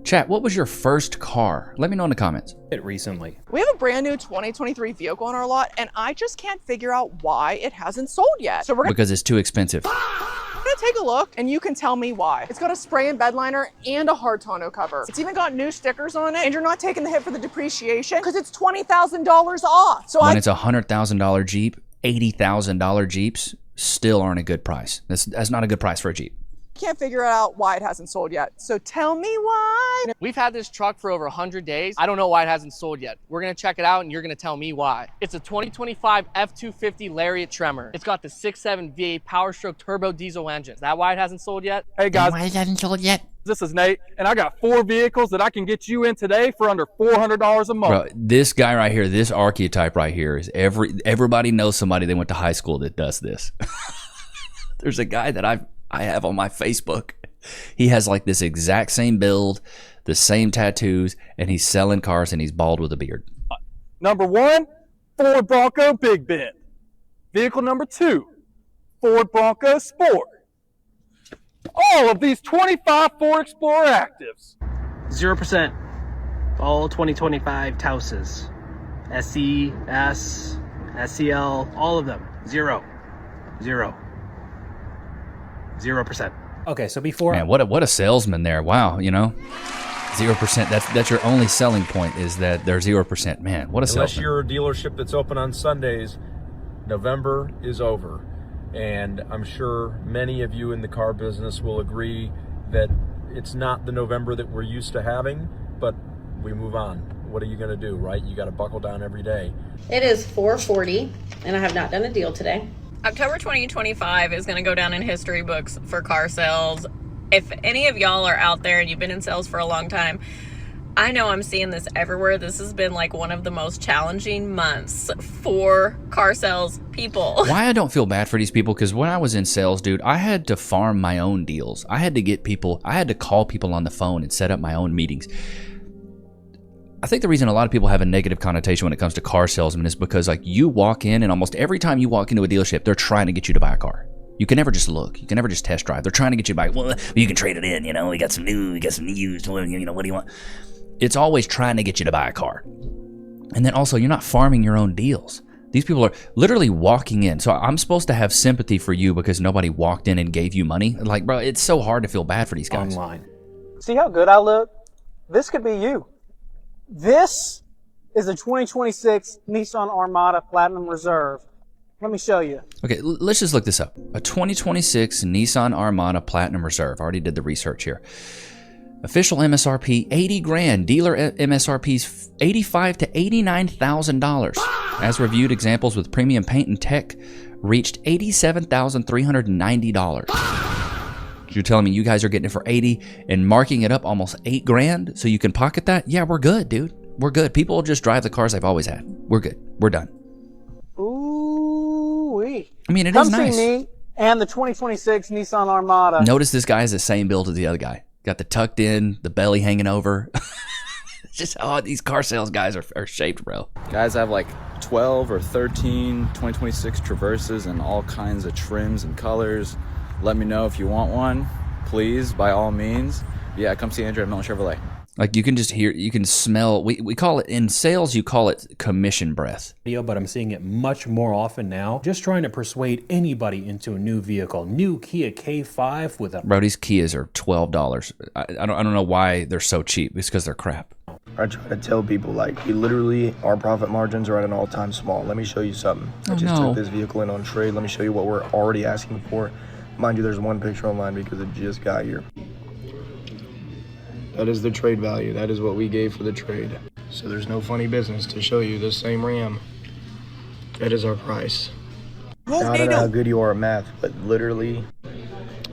Chat, what was your first car? Let me know in the comments. It recently. We have a brand new 2023 vehicle on our lot, and I just can't figure out why it hasn't sold yet. So Because it's too expensive. gonna take a look and you can tell me why. It's got a spray and bed liner and a hard tonneau cover. It's even got new stickers on it, and you're not taking the hit for the depreciation because it's $20,000 off. So when it's a $100,000 Jeep, $80,000 Jeeps still aren't a good price. That's not a good price for a Jeep. Can't figure out why it hasn't sold yet. So tell me why. We've had this truck for over 100 days. I don't know why it hasn't sold yet. We're gonna check it out and you're gonna tell me why. It's a 2025 F-250 Lariat Tremor. It's got the 6.7 V8 Power Stroke turbo diesel engine. Is that why it hasn't sold yet? Hey guys, Why it hasn't sold yet? this is Nate, and I got 4 vehicles that I can get you in today for under $400 a month. Bro, this guy right here, this archetype right here is everybody knows somebody they went to high school that does this. There's a guy that I have on my Facebook. He has like this exact same build, the same tattoos, and he's selling cars and he's bald with a beard. Number 1, Ford Bronco Big Bend. Vehicle number 2, Ford Bronco Sport. All of these 25 Ford Explorer Actives. 0%. All 2025 Tauses. SE, S, SCL, all of them. 0%. 0%. Okay, so before Man, what a salesman there. Wow, 0%. That's your only selling point is that they're 0%. Man, what a Unless salesman. you're a dealership that's open on Sundays, November is over. And I'm sure many of you in the car business will agree that it's not the November that we're used to having, but we move on. What are you going to do, right? You got to buckle down every day. It is 4:40, and I have not done a deal today. October 2025 is going to go down in history books for car sales. If any of y'all are out there and you've been in sales for a long time, I know I'm seeing this everywhere. This has been like one of the most challenging months for car sales people. Why I don't feel bad for these people, because when I was in sales, dude, I had to farm my own deals. I had to call people on the phone and set up my own meetings. I think the reason a lot of people have a negative connotation when it comes to car salesmen is because like you walk in and almost every time you walk into a dealership, they're trying to get you to buy a car. You can never just look. You can never just test drive. They're trying to get you to buy. Well, you can trade it in. We got some new, we got some used. What do you want? It's always trying to get you to buy a car. And then also, you're not farming your own deals. These people are literally walking in. So I'm supposed to have sympathy for you because nobody walked in and gave you money. Like, bro, it's so hard to feel bad for these guys. online. See how good I look? This could be you. This is a 2026 Nissan Armada Platinum Reserve. Let me show you. Okay, let's just look this up. A 2026 Nissan Armada Platinum Reserve. I already did the research here. Official MSRP 80 grand. Dealer MSRP's 85 to $89,000. As reviewed, examples with premium paint and tech reached $87,390. You're telling me you guys are getting it for 80 and marking it up almost 8 grand so you can pocket that? Yeah, we're good, dude. We're good. People will just drive the cars they've always had. We're good. We're done. Ooh-wee. I mean, it Come is nice. see me and the 2026 Nissan Armada. Notice this guy has the same build as the other guy. Got the tucked in, the belly hanging over. It's just how these car sales guys are shaped, bro. Guys have like 12 or 13 2026 Traverses and all kinds of trims and colors. Let me know if you want one, please, by all means. Yeah, come see Andrew at Milton Chevrolet. Like you can just hear, you can smell, we call it, in sales, you call it commission breath. But I'm seeing it much more often now. Just trying to persuade anybody into a new vehicle. New Kia K5 with a... Bro, these Kias are $12. I don't know why they're so cheap. It's because they're crap. I try to tell people, like, our profit margins are at an all-time small. Let me show you something. I just took this vehicle in on trade. Let me show you what we're already asking for. Mind you, there's one picture online because it just got here. That is the trade value. That is what we gave for the trade. So there's no funny business to show you this same Ram. That is our price. Now, I don't know how good you are at math, but literally,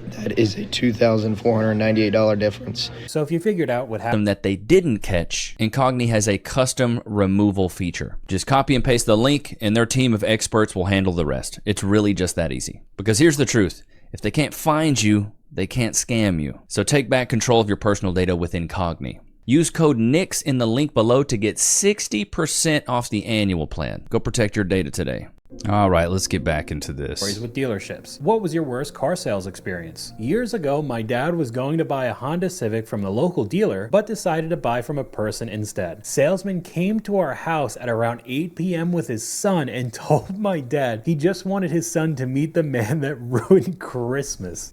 that is a $2,498 difference. So if you figured out what happened that they didn't catch, Incogni has a custom removal feature. Just copy and paste the link and their team of experts will handle the rest. It's really just that easy. Because here's the truth. If they can't find you, they can't scam you. So take back control of your personal data with Incogni. Use code NICS in the link below to get 60% off the annual plan. Go protect your data today. All right, let's get back into this. With dealerships. What was your worst car sales experience? Years ago, my dad was going to buy a Honda Civic from the local dealer, but decided to buy from a person instead. Salesman came to our house at around 8 p.m. with his son and told my dad he just wanted his son to meet the man that ruined Christmas.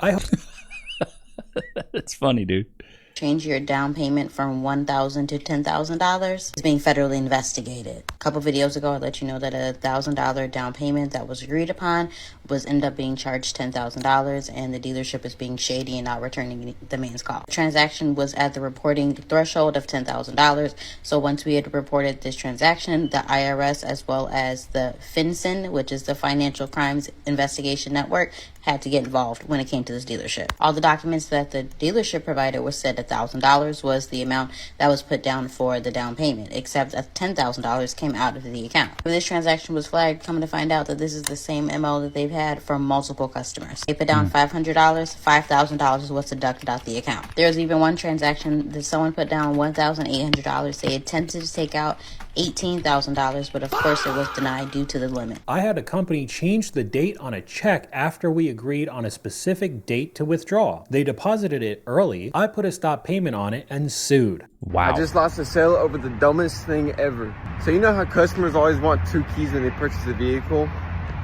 It's funny, dude. Change your down payment from $1,000 to $10,000 is being federally investigated. A couple videos ago, I let you know that a $1,000 down payment that was agreed upon was ended up being charged $10,000, and the dealership is being shady and not returning the man's call. The transaction was at the reporting threshold of $10,000. So once we had reported this transaction, the IRS as well as the FinCEN, which is the Financial Crimes Investigation Network, had to get involved when it came to this dealership. All the documents that the dealership provided were said $1,000 was the amount that was put down for the down payment, except that $10,000 came out of the account. When this transaction was flagged, coming to find out that this is the same MO that they've had from multiple customers. They put down $500, $5,000 was deducted out the account. There was even one transaction that someone put down $1,800. They attempted to take out $18,000, but of course it was denied due to the limit. I had a company change the date on a check after we agreed on a specific date to withdraw. They deposited it early. I put a stop payment on it and sued. Wow. I just lost a sale over the dumbest thing ever. So you know how customers always want 2 keys when they purchase a vehicle?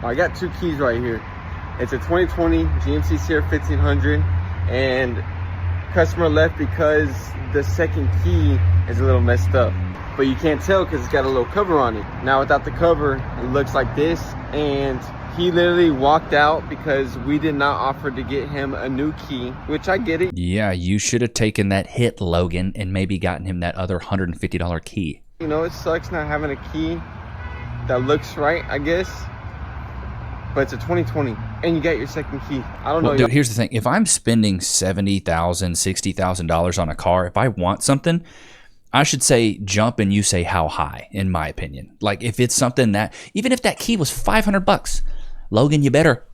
I got 2 keys right here. It's a 2020 GMC Sierra 1500, and customer left because the second key is a little messed up. But you can't tell because it's got a little cover on it. Now without the cover, it looks like this, and he literally walked out because we did not offer to get him a new key, which I get it. Yeah, you should have taken that hit, Logan, and maybe gotten him that other $150 key. You know, it sucks not having a key that looks right, I guess. But it's a 2020, and you got your second key. I don't know. Dude, here's the thing. If I'm spending $70,000, $60,000 on a car, if I want something, I should say jump and you say how high, in my opinion. Like if it's something that, even if that key was $500, Logan, you better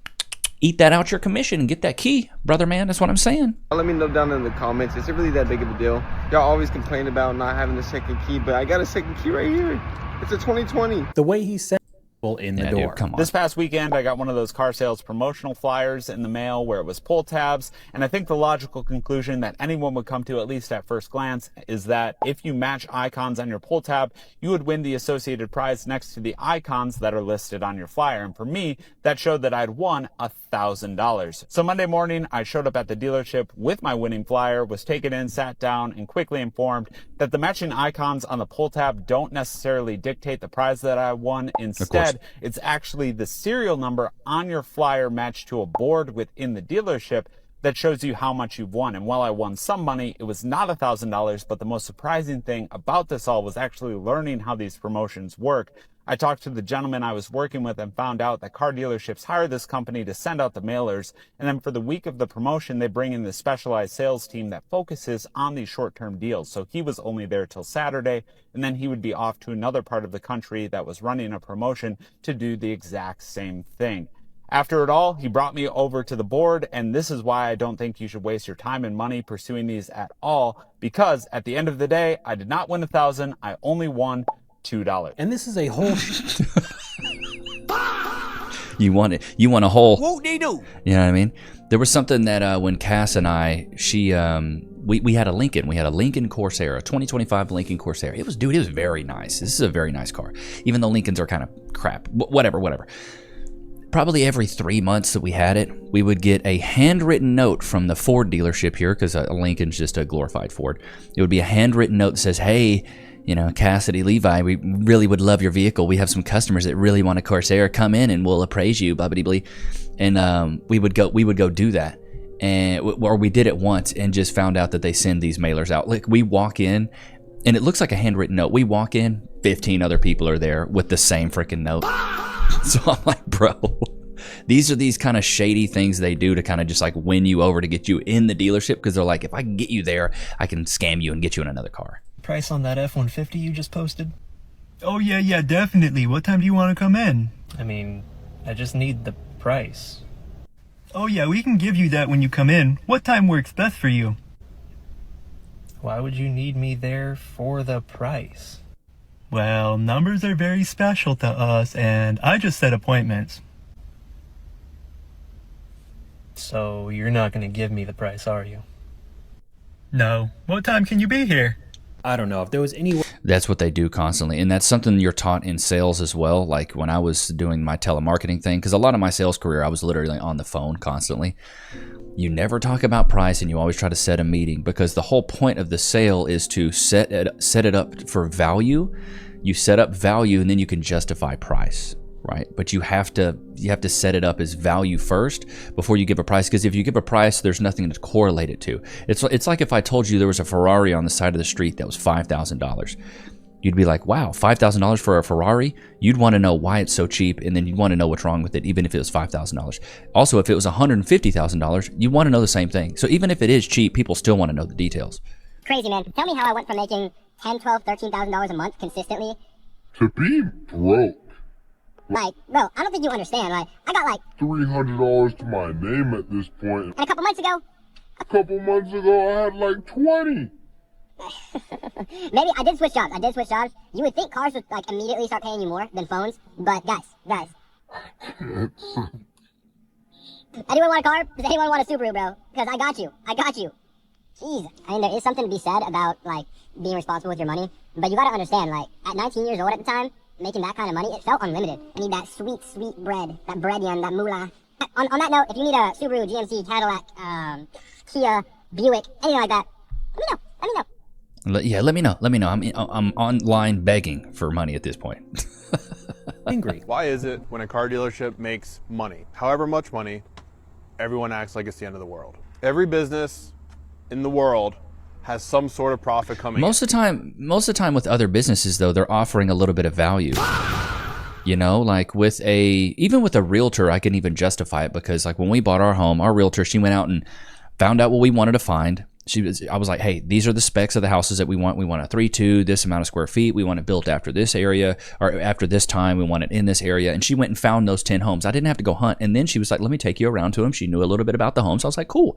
eat that out your commission and get that key, brother man. That's what I'm saying. Let me know down in the comments. Is it really that big of a deal? Y'all always complain about not having the second key, but I got a second key right here. It's a 2020. The way he said in the door. Dude, come on. This past weekend, I got one of those car sales promotional flyers in the mail where it was pull tabs, and I think the logical conclusion that anyone would come to, at least at first glance, is that if you match icons on your pull tab, you would win the associated prize next to the icons that are listed on your flyer. And for me, that showed that I'd won $1,000. So Monday morning, I showed up at the dealership with my winning flyer, was taken in, sat down, and quickly informed that the matching icons on the pull tab don't necessarily dictate the prize that I won. Instead, it's actually the serial number on your flyer matched to a board within the dealership that shows you how much you've won. And while I won some money, it was not $1,000, but the most surprising thing about this all was actually learning how these promotions work. I talked to the gentleman I was working with and found out that car dealerships hire this company to send out the mailers, and then for the week of the promotion, they bring in the specialized sales team that focuses on these short-term deals. So he was only there till Saturday, and then he would be off to another part of the country that was running a promotion to do the exact same thing. After it all, he brought me over to the board, and this is why I don't think you should waste your time and money pursuing these at all, because at the end of the day, I did not win $1,000, I only won $2. And this is a whole You want it. You want a whole. Whoop de doo. You know what I mean? There was something that when Cass and I, we had a Lincoln. We had a Lincoln Corsair, a 2025 Lincoln Corsair. It was very nice. This is a very nice car, even though Lincolns are kind of crap. Whatever. Probably every 3 months that we had it, we would get a handwritten note from the Ford dealership here, because a Lincoln's just a glorified Ford. It would be a handwritten note that says, hey, you know, Cassidy, Levi, we really would love your vehicle. We have some customers that really want a Corsair. Come in and we'll appraise you, blah-blah-blah. And we would go do that. Or we did it once and just found out that they send these mailers out. Like, we walk in, and it looks like a handwritten note. We walk in, 15 other people are there with the same freaking note. So I'm like, bro, these are these kind of shady things they do to kind of just like win you over to get you in the dealership, because they're like, if I can get you there, I can scam you and get you in another car. Price on that F-150 you just posted? Oh yeah, definitely. What time do you want to come in? I mean, I just need the price. Oh yeah, we can give you that when you come in. What time works best for you? Why would you need me there for the price? Well, numbers are very special to us, and I just set appointments. So you're not going to give me the price, are you? No. What time can you be here? I don't know if there was any. That's what they do constantly, and that's something you're taught in sales as well. Like when I was doing my telemarketing thing, because a lot of my sales career, I was literally on the phone constantly. You never talk about price, and you always try to set a meeting, because the whole point of the sale is to set it up for value. You set up value, and then you can justify price, right? But you have to set it up as value first before you give a price, because if you give a price, there's nothing to correlate it to. It's like if I told you there was a Ferrari on the side of the street that was $5,000. You'd be like, wow, $5,000 for a Ferrari? You'd want to know why it's so cheap, and then you'd want to know what's wrong with it, even if it was $5,000. Also, if it was $150,000, you want to know the same thing. So even if it is cheap, people still want to know the details. Crazy, man. Tell me how I went from making $10,000, $12,000, $13,000 a month consistently to be broke. Like, bro, I don't think you understand. Like, I got like $300 to my name at this point. And a couple months ago, I had like 20. Maybe I did switch jobs. You would think cars would like immediately start paying you more than phones, but guys. Anyone want a car? Does anyone want a Subaru, bro? Because I got you. Jeez. I mean, there is something to be said about like being responsible with your money, but you gotta understand, like at 19 years old at the time, making that kind of money, it felt unlimited. I need that sweet, sweet bread, that breadian, that moolah. On that note, if you need a Subaru, GMC, Cadillac, Kia, Buick, anything like that, let me know. Yeah, let me know. I'm online begging for money at this point. Angry. Why is it when a car dealership makes money, however much money, everyone acts like it's the end of the world? Every business in the world has some sort of profit coming. Most of the time with other businesses though, they're offering a little bit of value. You know, like even with a realtor, I can even justify it, because like when we bought our home, our realtor, she went out and found out what we wanted to find. I was like, hey, these are the specs of the houses that we want. We want a 3.2, this amount of square feet. We want it built after this area, or after this time. We want it in this area. And she went and found those 10 homes. I didn't have to go hunt. And then she was like, let me take you around to them. She knew a little bit about the homes. I was like, cool.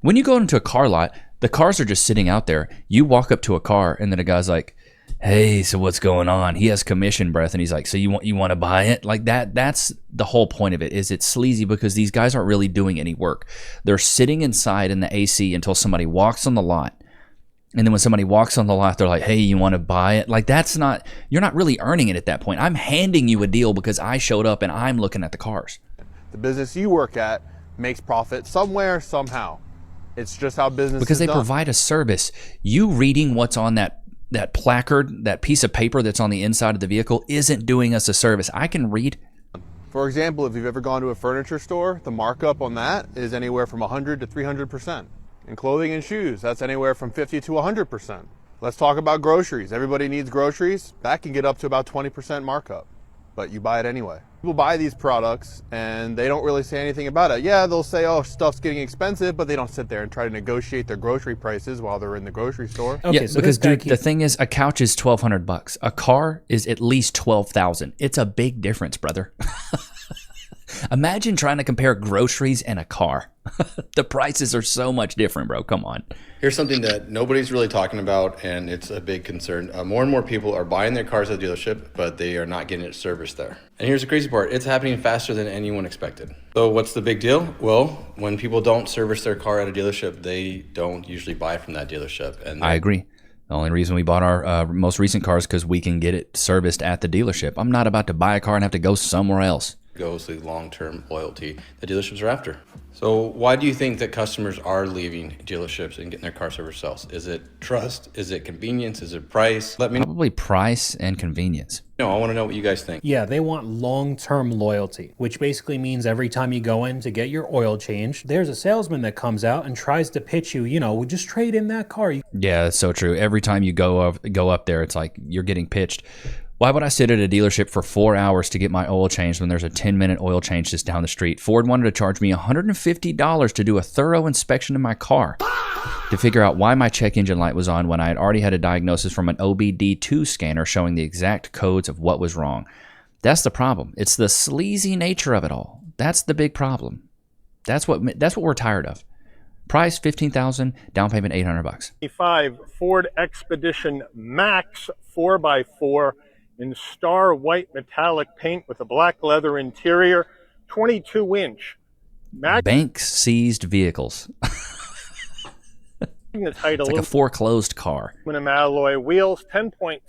When you go into a car lot, the cars are just sitting out there. You walk up to a car, and then a guy's like, hey, so what's going on? He has commission breath, and he's like, so you want to buy it? Like that's the whole point of it. Is it's sleazy because these guys aren't really doing any work. They're sitting inside in the AC until somebody walks on the lot. And then when somebody walks on the lot, they're like, hey, you want to buy it? Like you're not really earning it at that point. I'm handing you a deal because I showed up and I'm looking at the cars. The business you work at makes profit somewhere, somehow. It's just how business because is they done. Provide a service. You reading what's on that placard, that piece of paper that's on the inside of the vehicle, isn't doing us a service. I can read. For example, if you've ever gone to a furniture store, the markup on that is anywhere from 100 to 300%. In clothing and shoes, that's anywhere from 50 to 100%. Let's talk about groceries. Everybody needs groceries. That can get up to about 20% markup, but you buy it anyway. People buy these products and they don't really say anything about it. Yeah, they'll say, oh, stuff's getting expensive, but they don't sit there and try to negotiate their grocery prices while they're in the grocery store. Okay, yeah, so because dude, the thing is, a couch is $1,200. A car is at least $12,000. It's a big difference, brother. Imagine trying to compare groceries and a car. The prices are so much different, bro. Come on. Here's something that nobody's really talking about, and it's a big concern. More and more people are buying their cars at the dealership, but they are not getting it serviced there. And here's the crazy part. It's happening faster than anyone expected. So what's the big deal? Well, when people don't service their car at a dealership, they don't usually buy from that dealership. And I agree. The only reason we bought our most recent car is because we can get it serviced at the dealership. I'm not about to buy a car and have to go somewhere else. Goes the long-term loyalty the dealerships are after. So why do you think that customers are leaving dealerships and getting their car service else? Is it trust? Is it convenience? Is it price? Let me know. Probably price and convenience. No, I want to know what you guys think. Yeah, they want long-term loyalty, which basically means every time you go in to get your oil changed, there's a salesman that comes out and tries to pitch you, we just trade in that car. Yeah, that's so true. Every time you go up there, it's like you're getting pitched. Why would I sit at a dealership for 4 hours to get my oil changed when there's a 10-minute oil change just down the street? Ford wanted to charge me $150 to do a thorough inspection of my car to figure out why my check engine light was on when I had already had a diagnosis from an OBD2 scanner showing the exact codes of what was wrong. That's the problem. It's the sleazy nature of it all. That's the big problem. That's what we're tired of. Price $15,000, down payment $800. 5 Ford Expedition Max 4x4 in star white metallic paint with a black leather interior, 22-inch. Bank seized vehicles. Magnetite It's like a foreclosed car. aluminum alloy wheels, 10.6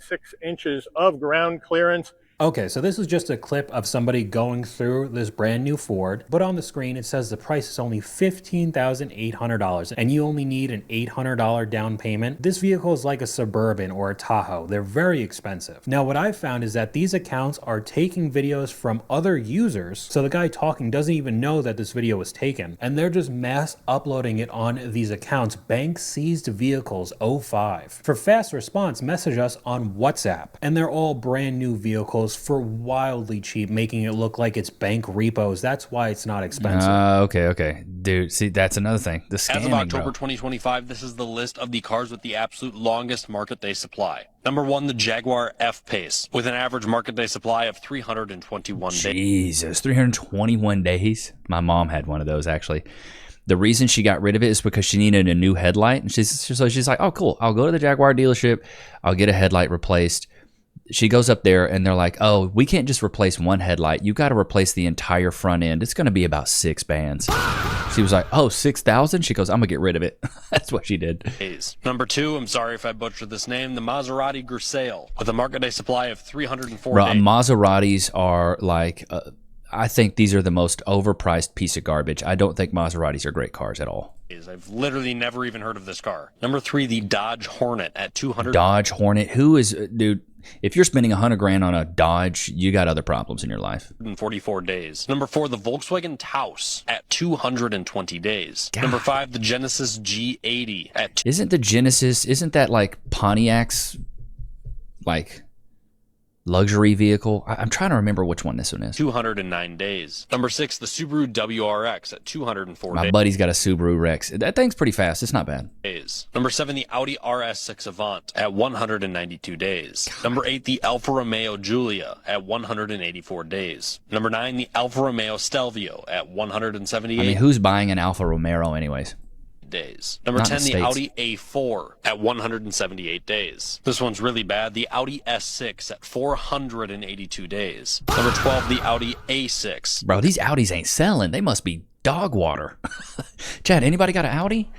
inches of ground clearance. Okay, so this is just a clip of somebody going through this brand new Ford, but on the screen it says the price is only $15,800 and you only need an $800 down payment. This vehicle is like a Suburban or a Tahoe. They're very expensive. Now what I've found is that these accounts are taking videos from other users, so the guy talking doesn't even know that this video was taken, and they're just mass uploading it on these accounts. Bank seized vehicles 05. For fast response, message us on WhatsApp, and they're all brand new vehicles for wildly cheap, making it look like it's bank repos. That's why it's not expensive. Okay. Dude, see, that's another thing. The scamming, As of October bro. 2025, this is the list of the cars with the absolute longest market day supply. Number 1, the Jaguar F-Pace, with an average market day supply of 321 days. Jesus, 321 days? My mom had one of those, actually. The reason she got rid of it is because she needed a new headlight. And she's like, oh, cool. I'll go to the Jaguar dealership. I'll get a headlight replaced. She goes up there and they're like, oh, we can't just replace one headlight. You got to replace the entire front end. It's going to be about 6 bands. She was like, oh, 6,000? She goes, I'm going to get rid of it. That's what she did. Number 2, I'm sorry if I butchered this name, the Maserati Grisale, with a market day supply of 304 Bro, days. Maseratis are like, I think these are the most overpriced piece of garbage. I don't think Maseratis are great cars at all. I've literally never even heard of this car. Number 3, the Dodge Hornet at 200. Dodge Hornet. Who is, dude, if you're spending $100,000 on a Dodge, you got other problems in your life. 44 days. Number 4, the Volkswagen Taos at 220 days. God. Number 5, the Genesis G80 at Isn't the Genesis, isn't that like Pontiac's like luxury vehicle? I'm trying to remember which one this one is. 209 days. Number 6, the Subaru WRX at 204 My days. buddy's got a Subaru Rex. That thing's pretty fast. It's not bad. Number 7, the Audi RS6 Avant at 192 days. God. Number 8, the Alfa Romeo Giulia at 184 days. Number 9, the Alfa Romeo Stelvio at 178. I mean, who's buying an Alfa Romeo anyways? Days. Number Not 10, in the States. Audi A4 at 178 days. This one's really bad. The Audi S6 at 482 days. Number 12, the Audi A6. Bro, these Audis ain't selling. They must be dog water. Chad, anybody got an Audi?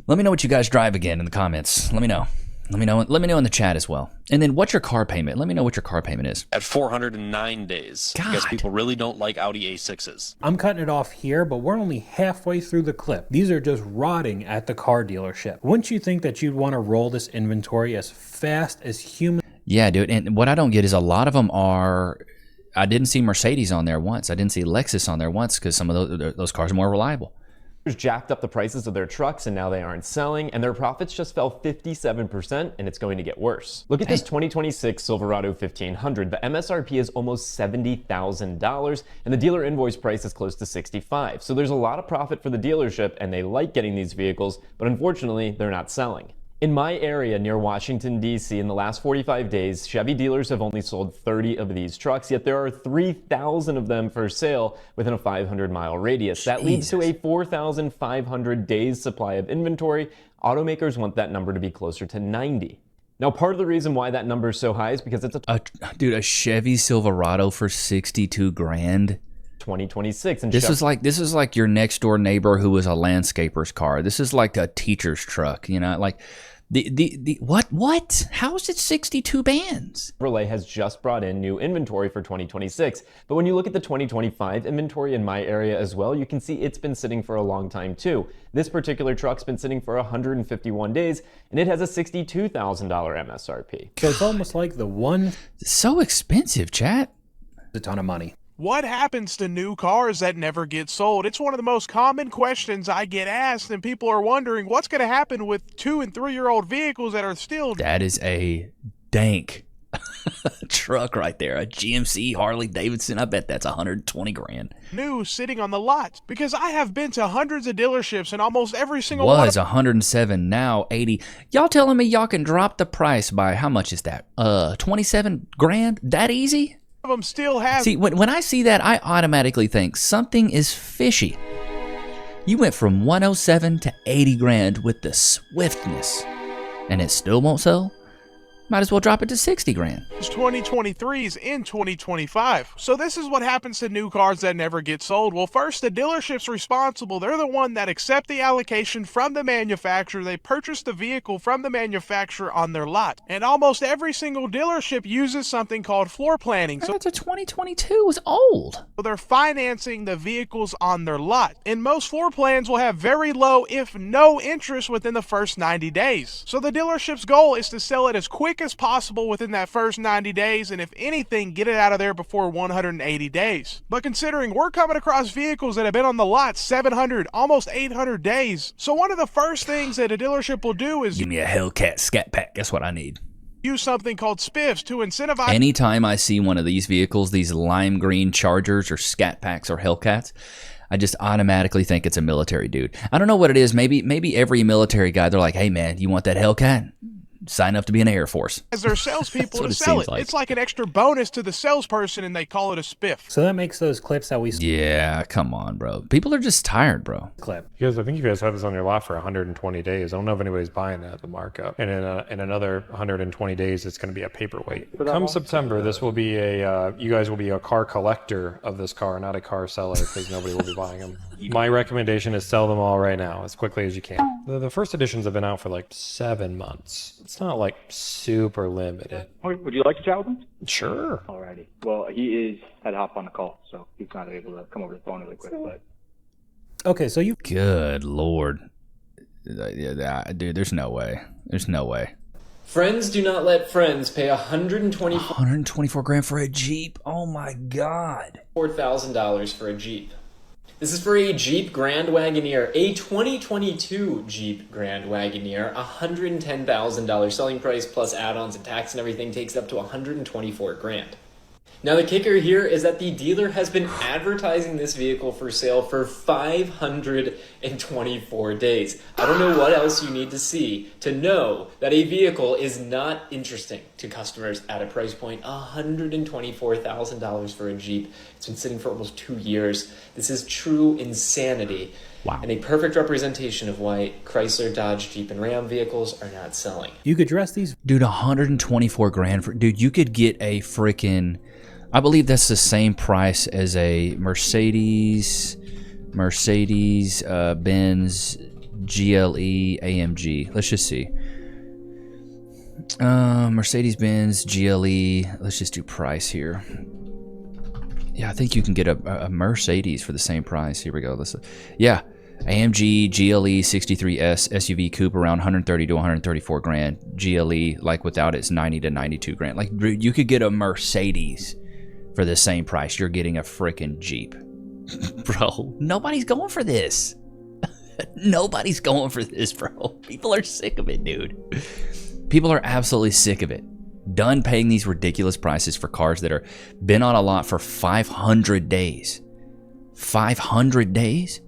Let me know what you guys drive again in the comments. Let me know. Let me know in the chat as well. And then what's your car payment? Let me know what your car payment is. At 409 days. God. Because people really don't like Audi A6s. I'm cutting it off here, but we're only halfway through the clip. These are just rotting at the car dealership. Wouldn't you think that you'd want to roll this inventory as fast as human? Yeah, dude. And what I don't get is a lot of them are, I didn't see Mercedes on there once. I didn't see Lexus on there once because some of those cars are more reliable. Jacked up the prices of their trucks and now they aren't selling, and their profits just fell 57%, and it's going to get worse. Look at this 2026 Silverado 1500. The MSRP is almost $70,000 and the dealer invoice price is close to $65,000. So there's a lot of profit for the dealership and they like getting these vehicles, but unfortunately they're not selling. In my area near Washington, D.C., in the last 45 days, Chevy dealers have only sold 30 of these trucks, yet there are 3,000 of them for sale within a 500-mile radius. That leads to a 4,500 days supply of inventory. Automakers want that number to be closer to 90. Now, part of the reason why that number is so high is because it's a Chevy Silverado for 62 grand. 2026, and this is like your next door neighbor who was a landscaper's car. This is like a teacher's truck, you know, like the what? How is it 62 bands? Chevrolet has just brought in new inventory for 2026, but when you look at the 2025 inventory in my area as well, you can see it's been sitting for a long time too. This particular truck's been sitting for 151 days, and it has a $62,000 MSRP. So it's almost like the one. So expensive, chat. A ton of money. What happens to new cars that never get sold? It's one of the most common questions I get asked, and people are wondering what's going to happen with 2- and 3-year-old vehicles that are still... That is a dank truck right there. A GMC Harley Davidson. I bet that's 120 grand. New sitting on the lot. Because I have been to hundreds of dealerships, and almost every single one... Was 107, now 80. Y'all telling me y'all can drop the price by, how much is that? 27 grand? That easy? Of them still have... See, when I see that, I automatically think something is fishy. You went from 107 to 80 grand with the swiftness, and it still won't sell? Might as well drop it to 60 grand. 2023s in 2025. So this is what happens to new cars that never get sold. Well, first, the dealership's responsible. They're the one that accept the allocation from the manufacturer. They purchase the vehicle from the manufacturer on their lot. And almost every single dealership uses something called floor planning. So that's a 2022 was old. So they're financing the vehicles on their lot. And most floor plans will have very low, if no interest within the first 90 days. So the dealership's goal is to sell it as quick as possible within that first 90 days, and if anything, get it out of there before 180 days. But considering we're coming across vehicles that have been on the lot 700, almost 800 days, so one of the first things that a dealership will do is give me a Hellcat Scat Pack. That's what I need. Use something called spiffs to incentivize. Anytime I see one of these vehicles, these lime green Chargers or Scat Packs or Hellcats, I just automatically think it's a military dude. I don't know what it is. Maybe every military guy, they're like, hey man, you want that Hellcat? Sign up to be in the Air Force. As their salespeople to sell it. It's like an extra bonus to the salesperson, and they call it a spiff. So that makes those clips that we... Yeah, come on, bro. People are just tired, bro. Clip. I think you guys have this on your lot for 120 days. I don't know if anybody's buying that at the markup. And in another 120 days, it's going to be a paperweight. Come September, this will be you guys will be a car collector of this car, not a car seller, because nobody will be buying them. My recommendation is sell them all right now, as quickly as you can. The first editions have been out for like 7 months. It's not like super limited. Would you like to chat with him? Sure. Alrighty. Well, he had to hop on the call, so he's not able to come over the phone really quick. But okay, so you... Good Lord. Dude, there's no way. There's no way. Friends do not let friends pay $124 grand for a Jeep. Oh my God. $4,000 for a Jeep. This is for a Jeep Grand Wagoneer, a 2022 Jeep Grand Wagoneer. $110,000 selling price plus add-ons and tax and everything takes up to $124 grand. Now the kicker here is that the dealer has been advertising this vehicle for sale for 524 days. I don't know what else you need to see to know that a vehicle is not interesting to customers at a price point. $124,000 for a Jeep. It's been sitting for almost 2 years. This is true insanity. Wow. And a perfect representation of why Chrysler, Dodge, Jeep, and Ram vehicles are not selling. You could dress these... Dude, 124 grand for... Dude, you could get a freaking... I believe that's the same price as a Mercedes Benz GLE AMG. Let's just see. Mercedes Benz GLE. Let's just do price here. Yeah, I think you can get a Mercedes for the same price. Here we go. Yeah, AMG GLE 63S SUV coupe around 130 to 134 grand. GLE, like without it's 90 to 92 grand. Like you could get a Mercedes for the same price. You're getting a freaking Jeep. Bro, nobody's going for this. Nobody's going for this, bro. People are sick of it, dude. People are absolutely sick of it. Done paying these ridiculous prices for cars that are been on a lot for 500 days. 500 days?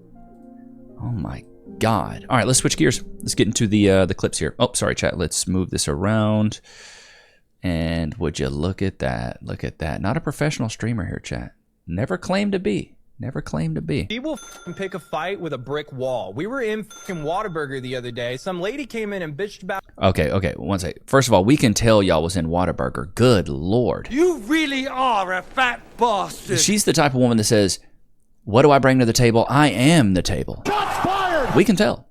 Oh my God. All right, let's switch gears. Let's get into the clips here. Oh, sorry, chat. Let's move this around. And would you look at that? Look at that. Not a professional streamer here, chat. Never claimed to be. Never claimed to be. He will pick a fight with a brick wall. We were in Whataburger the other day. Some lady came in and bitched about... Okay, one second. First of all, we can tell y'all was in Whataburger. Good Lord. You really are a fat bastard. She's the type of woman that says, what do I bring to the table? I am the table. Shots fired! We can tell.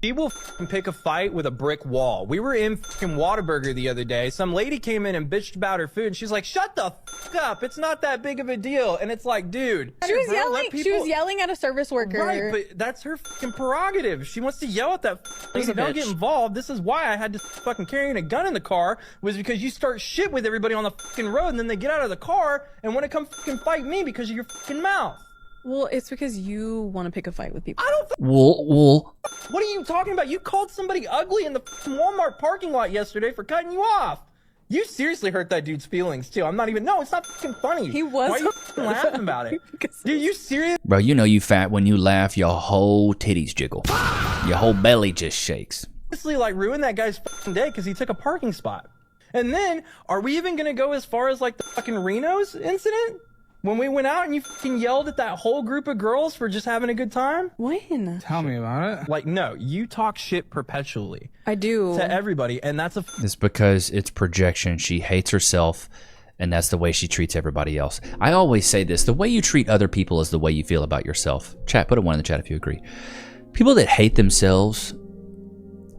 He will pick a fight with a brick wall. We were in Whataburger the other day. Some lady came in and bitched about her food, and she's like, "Shut the up! It's not that big of a deal." And it's like, dude, she was yelling. She was yelling at a service worker. Right, but that's her fucking prerogative. She wants to yell at that lady. Don't get involved. This is why I had to fucking carrying a gun in the car, was because you start shit with everybody on the fucking road, and then they get out of the car and want to come fucking fight me because of your fucking mouth. Well, it's because you want to pick a fight with people. I don't. Wool. What are you talking about? You called somebody ugly in the Walmart parking lot yesterday for cutting you off. You seriously hurt that dude's feelings too. I'm not even. No, it's not fucking funny. He was. Why are you laughing about it? Dude, you serious? Bro, you know you fat when you laugh. Your whole titties jiggle. Your whole belly just shakes. Honestly, like ruined that guy's fucking day because he took a parking spot. And then, are we even gonna go as far as like the fucking Reno's incident? When we went out and you fucking yelled at that whole group of girls for just having a good time? When? Tell me about it. Like, no, you talk shit perpetually. I do. To everybody, and that's a... It's because it's projection. She hates herself, and that's the way she treats everybody else. I always say this, the way you treat other people is the way you feel about yourself. Chat, put a 1 in the chat if you agree. People that hate themselves,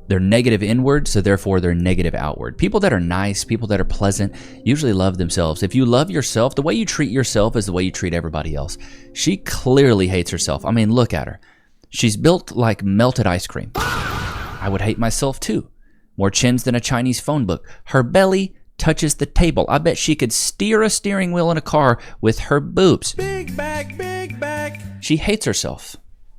they're negative inward, so therefore they're negative outward. People that are nice, people that are pleasant, usually love themselves. If you love yourself, the way you treat yourself is the way you treat everybody else. She clearly hates herself. I mean, look at her. She's built like melted ice cream. I would hate myself too. More chins than a Chinese phone book. Her belly touches the table. I bet she could steer a steering wheel in a car with her boobs. Big back, big back. She hates herself.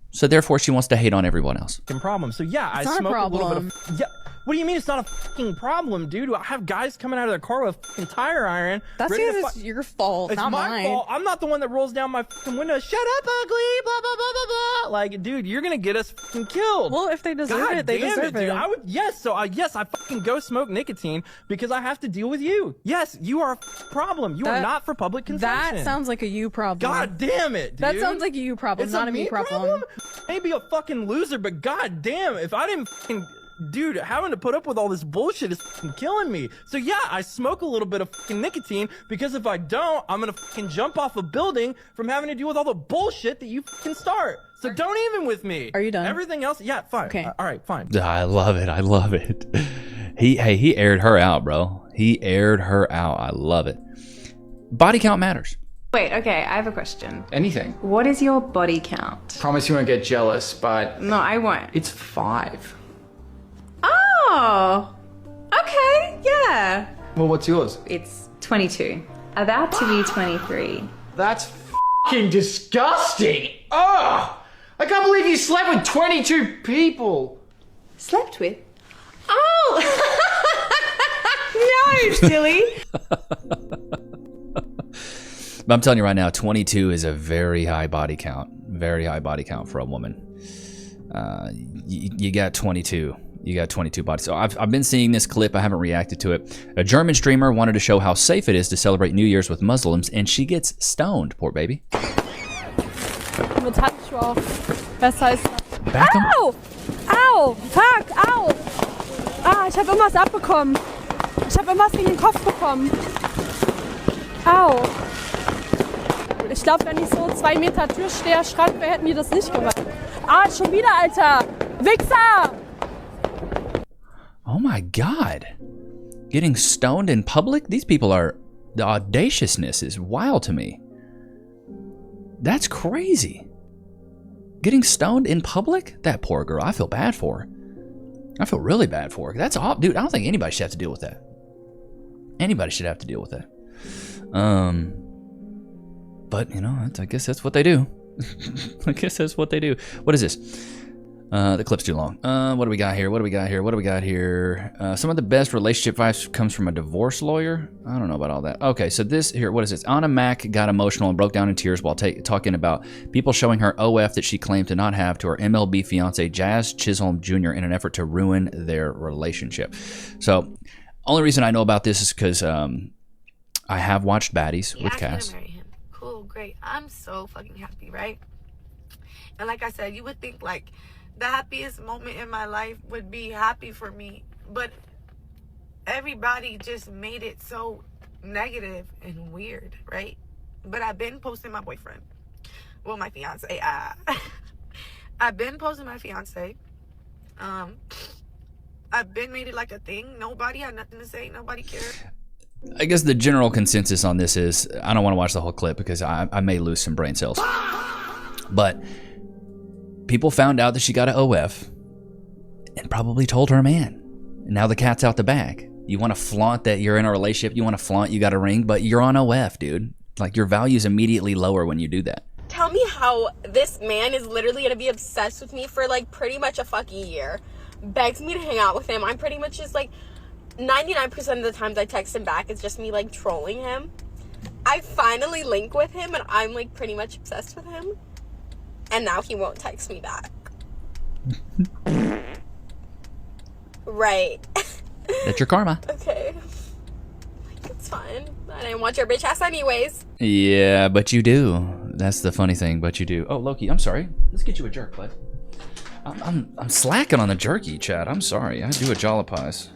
So therefore, she wants to hate on everyone else. Problem. So yeah, It's I not a smoke a little bit problem. of... Yeah. What do you mean it's not a fucking problem, dude? I have guys coming out of their car with a fucking tire iron. That's ready to because it's your fault, It's not my mine. fault. I'm not the one that rolls down my fucking window. Shut up, ugly. Blah blah blah blah blah. Like, dude, you're gonna get us fucking killed. Well, if they deserve God it, they damn deserve dude. it. I would. Yes. So yes, I fucking go smoke nicotine because I have to deal with you. Yes, you are a problem. You are That- not for public consumption. That sounds like a you problem. God damn it, dude. That sounds like a you problem, It's not a me problem. Maybe a fucking loser, but god damn, if I didn't fucking... Dude, having to put up with all this bullshit is fucking killing me. So yeah, I smoke a little bit of fucking nicotine because if I don't, I'm gonna fucking jump off a building from having to deal with all the bullshit that you fucking start. So don't even with me. Are you done? Everything else, yeah, fine. Okay. All right, fine. I love it. I love it. He aired her out, bro. He aired her out. I love it. Body count matters. Wait, okay, I have a question. Anything. What is your body count? Promise you won't get jealous, but No, I won't. it's 5. Oh, okay, yeah. Well, what's yours? It's 22. About to be 23. That's f***ing disgusting. Oh, I can't believe you slept with 22 people. Slept with? Oh! No, silly. But I'm telling you right now, 22 is a very high body count. Very high body count for a woman. You got 22. You got 22 bodies. So I've been seeing this clip. I haven't reacted to it. A German streamer wanted to show how safe it is to celebrate New Year's with Muslims, and she gets stoned. Poor baby. Mit Handschuhe auf. Besser ist das. Back 'em. Au! Au! Fuck! Au! Ah, ich habe immer was abbekommen. Ich habe immer was gegen den Kopf bekommen. Au! Ich glaube, wenn ich so 2 Meter Türsteher Schrank wäre, hätten die das nicht gemacht. Ah, schon wieder, Alter! Wichser! Oh my God. Getting stoned in public? These people are... The audaciousness is wild to me. That's crazy. Getting stoned in public? That poor girl. I feel bad for her. I feel really bad for her. That's all... Dude, I don't think anybody should have to deal with that. Anybody should have to deal with that. But, you know, I guess that's what they do. I guess that's what they do. What is this? The clip's too long. What do we got here? What do we got here? What do we got here? Some of the best relationship advice comes from a divorce lawyer. I don't know about all that. Okay, so this here, what is this? Anna Mack got emotional and broke down in tears while talking about people showing her OF that she claimed to not have to her MLB fiance Jazz Chisholm Jr. in an effort to ruin their relationship. So, only reason I know about this is because I have watched Baddies with Cass. Marry him. Cool, great. I'm so fucking happy, right? And like I said, you would think like the happiest moment in my life would be happy for me, but everybody just made it so negative and weird, right? But I've been posting my boyfriend, well, my fiance. I've been posting my fiance. I've been made it like a thing. Nobody had nothing to say. Nobody cared. I guess the general consensus on this is I don't want to watch the whole clip because I may lose some brain cells. But people found out that she got an OF and probably told her man. And now the cat's out the bag. You want to flaunt that you're in a relationship. You want to flaunt you got a ring, but you're on OF, dude. Like your value is immediately lower when you do that. Tell me how this man is literally going to be obsessed with me for like pretty much a fucking year. Begs me to hang out with him. I'm pretty much just like 99% of the times I text him back, it's just me like trolling him. I finally link with him and I'm like pretty much obsessed with him. And now he won't text me back. Right. That's your karma. Okay. Like, it's fine. I didn't want your bitch ass anyways. Yeah, but you do. That's the funny thing, but you do. Oh, Loki, I'm sorry. Let's get you a jerk, bud. I'm slacking on the jerky, Chad. I'm sorry. I do a jalapis.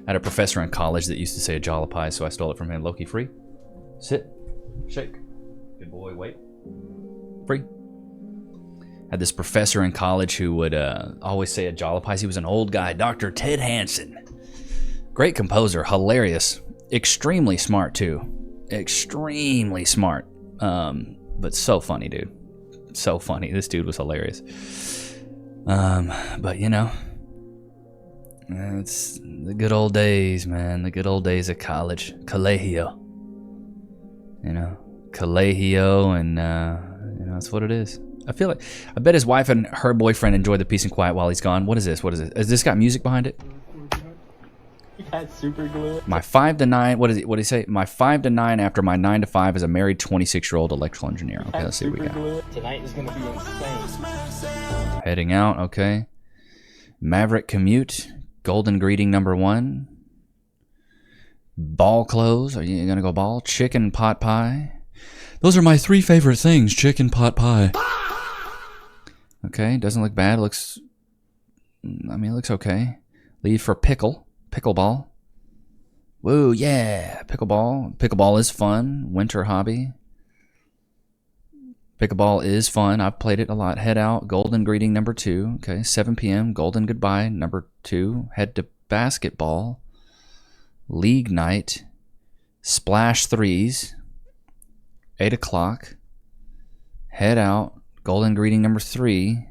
I had a professor in college that used to say a jalapis, so I stole it from him. Loki, free. Sit. Shake. Good boy, wait. Free. Had this professor in college who would always say a jalapis. He was an old guy, Dr. Ted Hansen. Great composer, hilarious. Extremely smart, too. Extremely smart. But so funny, dude. So funny. This dude was hilarious. But, you know, it's the good old days, man. The good old days of college. Colegio. You know, colegio, and, you know, that's what it is. I bet his wife and her boyfriend enjoy the peace and quiet while he's gone. What is this? Has this got music behind it? That's super glue. My 5 to 9, what did he say? My 5 to 9 after my 9 to 5 as a married 26-year-old electrical engineer. Okay, let's see what we got. Tonight is going to be insane. Heading out, okay. Maverick commute, golden greeting number 1. Ball clothes, are you going to go ball? Chicken pot pie. Those are my 3 favorite things, chicken pot pie. Okay, doesn't look bad. It looks okay. Leave for pickleball. Woo, yeah, pickleball. Pickleball is fun. Winter hobby. Pickleball is fun. I've played it a lot. Head out. Golden greeting number 2. Okay, 7 p.m. Golden goodbye number 2. Head to basketball. League night. Splash 3s. 8 o'clock. Head out. Golden greeting number 3.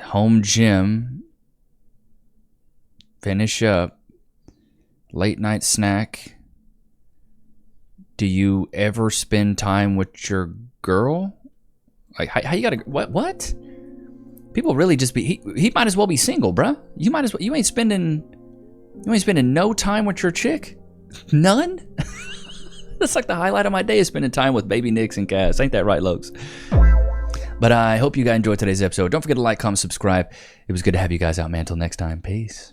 Home gym. Finish up. Late night snack. Do you ever spend time with your girl? Like, how you gotta, what? People really just be, he might as well be single, bruh. You ain't spending no time with your chick? None? That's like the highlight of my day is spending time with baby Nichs and Cass. Ain't that right, Lokes? But I hope you guys enjoyed today's episode. Don't forget to like, comment, subscribe. It was good to have you guys out, man. Until next time, peace.